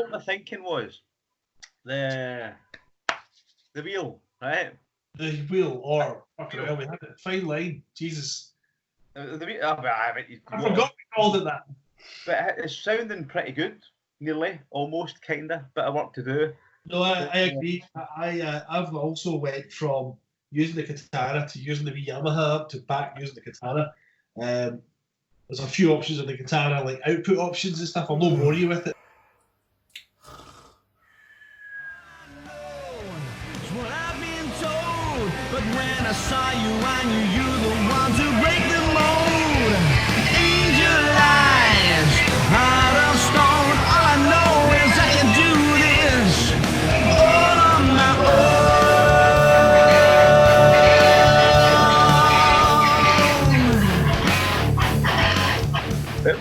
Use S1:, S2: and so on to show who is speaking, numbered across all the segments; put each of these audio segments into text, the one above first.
S1: what my thinking was, the wheel, right?
S2: The wheel, or fucking hell, we had it. Fine line, Jesus.
S1: The wheel,
S2: I forgot we called it that.
S1: But it's sounding pretty good, nearly, almost, kinda. Bit of work to do.
S2: No, I agree. I've also went from using the Katana to using the wee Yamaha up to back using the Katana. There's a few options on the Katana, like output options and stuff. I'll not bore you with it.
S3: What I've been told, but when I saw you, I knew you the one to break the mold. Angel eyes, heart of stone. All I know is I can do this all on my
S1: own.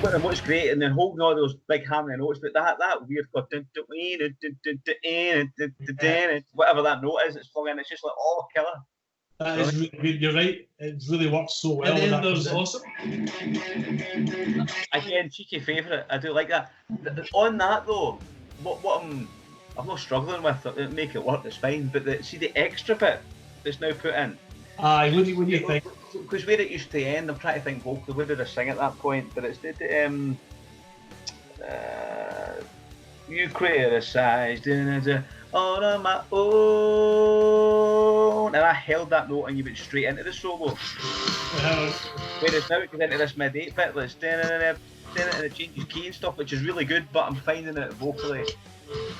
S1: But what's great, and then holding all those big hammering notes, but that weird whatever that note is, it's flung in. It's just like killer.
S2: That is really good. You're right. It really works so well.
S4: And then there's awesome.
S1: Again, cheeky favourite. I do like that. On that though, what I'm not struggling with. Make it work. It's fine. But see the extra bit that's now put in.
S2: Aye, what do you think?
S1: Because where it used to end, I'm trying to think vocally. Where did I sing at that point? But it's you create a size all on my own, and I held that note and you went straight into the solo. Whereas now it goes into this mid 8 bit, that's and it changes key and stuff, which is really good. But I'm finding it vocally.
S2: You're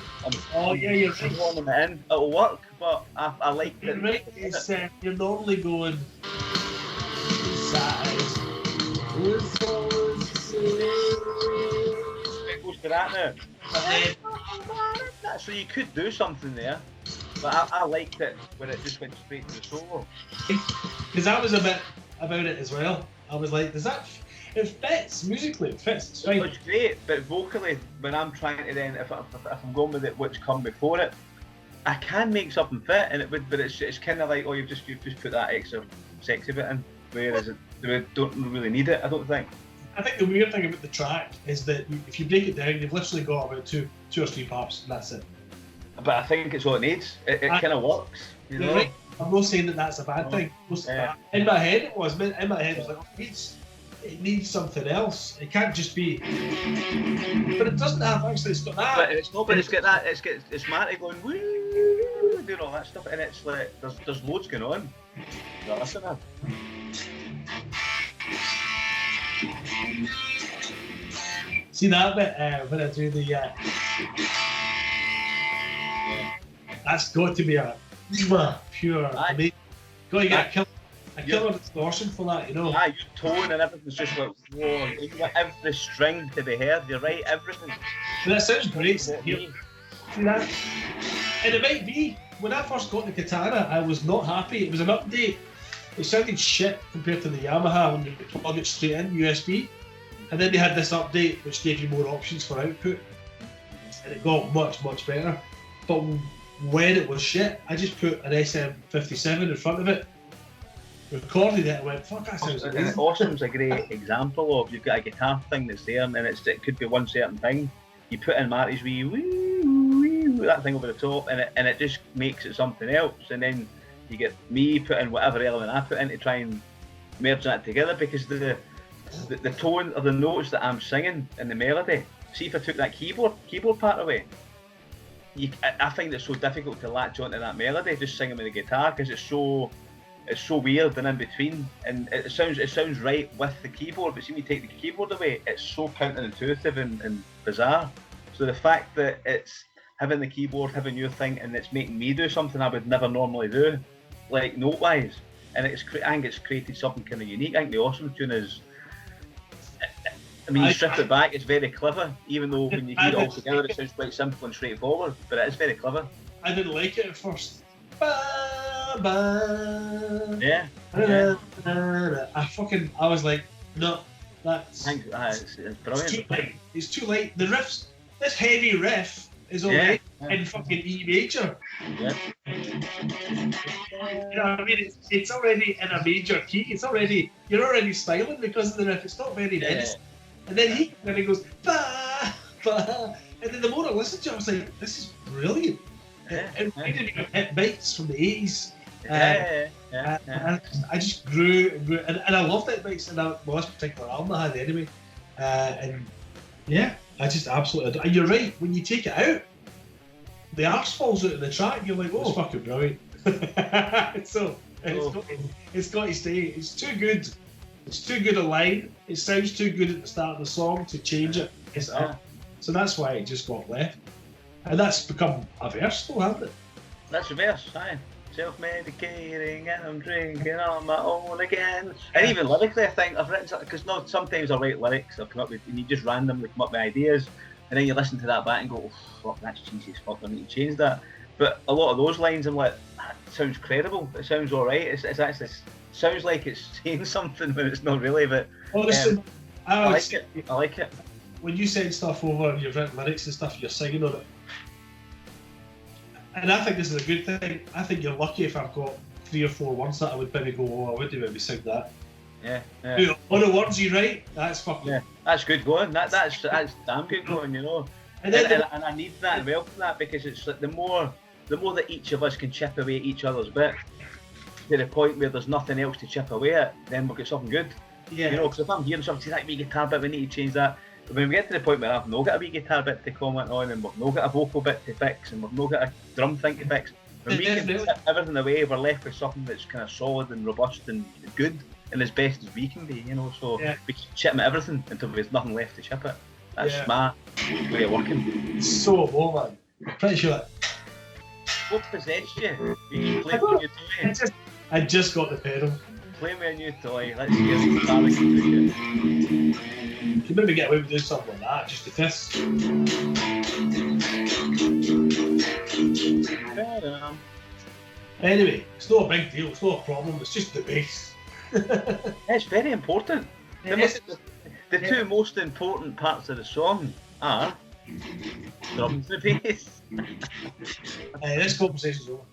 S2: right.
S1: Warming it in. It'll work, but I like it.
S2: You're right. It's, you're normally going size.
S1: It goes to that now. So you could do something there, but I liked it when it just went straight to the solo.
S2: Because I was a bit about it as well. I was like, does that? It fits musically. It fits. It's fine.
S1: It's great, but vocally, when I'm trying to then, if I'm going with it, what's come before it, I can make something fit, and it would, but it's kind of like, you've just put that extra sexy bit in, whereas we don't really need it. I don't think.
S2: I think the weird thing about the track is that if you break it down, you've literally got about two or three parts, and that's it.
S1: But I think it's all it needs. It kind of works, you know.
S2: Right. I'm not saying that that's a bad thing. In my head, it was. In my head, it was like, it needs something else. It can't just be. But it doesn't have. Actually, it's got that.
S1: But it's not. But it's got that. It's Marty going woo, doing all that stuff, and it's like there's loads going on. Listen to
S2: See that bit when I do the. That's got to be a pure. I mean, got to get a killer distortion for that, you know.
S1: Your tone and everything's just like whoa. You got every string to be heard. You're right, everything.
S2: And that sounds great. See that? And it might be when I first got the Katana, I was not happy. It was an update. It sounded shit compared to the Yamaha when you plug it straight in USB. And then they had this update which gave you more options for output, and it got much better. But when it was shit, I just put an SM57 in front of it, recorded it, and went, fuck, that sounds amazing.
S1: And Awesome's a great example of, you've got a guitar thing that's there, and it could be one certain thing. You put in Marty's wee that thing over the top, and it just makes it something else. And then you get me putting whatever element I put in to try and merge that together, because the tone of the notes that I'm singing and the melody. See, if I took that keyboard part away, I find it so difficult to latch onto that melody just singing with the guitar, because it's so weird and in between, and it sounds right with the keyboard, but see, when you take the keyboard away, it's so counterintuitive and bizarre. So the fact that it's having the keyboard, having your thing, and it's making me do something I would never normally do, like note-wise, and I think it's created something kind of unique. I think the Awesome tune is, I mean, you strip it back, it's very clever, even though when you hear it all together it sounds quite simple and straightforward, but it is very clever.
S2: I didn't like it at first.
S1: Yeah.
S2: I was like, no, that's...
S1: It's brilliant.
S2: It's too late. The riffs, this heavy riff is already in fucking E major.
S1: Yeah.
S2: You know what I mean? It's already in a major key. You're already styling because of the riff. It's not very dense. And then he goes, bah, bah. And then the more I listened to it, I was like, this is brilliant. It reminded me of Hit Bites from the 80s. I just grew and grew, and I loved Hit Bites, and this particular album I had anyway. And yeah, I just absolutely adore. And you're right, when you take it out, the arse falls out of the track, you're like, oh, it's fucking brilliant. It's got to stay. It's too good. It's too good a line. It sounds too good at the start of the song to change it. So that's why it just got left. And that's become a verse though, hasn't it?
S1: That's a verse, aye. Self-medicating and I'm drinking on my own again. And even lyrically, I think I've written something, because sometimes I write lyrics, I've come up with, and you just randomly come up with ideas, and then you listen to that back and go, oh, fuck, that's cheesy as fuck, I need to change that. But a lot of those lines, I'm like, that sounds credible, it sounds alright, it's actually, sounds like it's saying something when it's not really, but
S2: honestly,
S1: I like it.
S2: When you send stuff over and you've written lyrics and stuff, you're singing on it. And I think this is a good thing. I think you're lucky if I've got 3 or 4 words that I would maybe go, oh, I would maybe sing that.
S1: Yeah.
S2: On the words you write, that's fucking...
S1: Yeah, that's good going. That's damn good going, you know. And I need that and welcome that, because it's like the more that each of us can chip away at each other's bit, to the point where there's nothing else to chip away at, then we'll get something good.
S2: Yeah.
S1: You know, because if I'm hearing something, that wee guitar bit, we need to change that. But when we get to the point where I've not got a wee guitar bit to comment on, and we've not got a vocal bit to fix, and we've not got a drum thing to fix, when we can chip everything away, we're left with something that's kind of solid and robust and good, and as best as we can be, you know. So we keep chipping at everything until there's nothing left to chip it. That's smart way of working.
S2: It's so low, man. I'm pretty sure that.
S1: What possessed you? You play with your toy.
S2: I just got the pedal.
S1: Play with a new toy. Let's hear the guitar we can do.
S2: You can maybe get away with doing something like that, just to test.
S1: Fair enough.
S2: Anyway, it's not a big deal, it's not a problem, it's just the bass.
S1: It's very important. The two most important parts of the song are drums and bass.
S2: This conversation's over.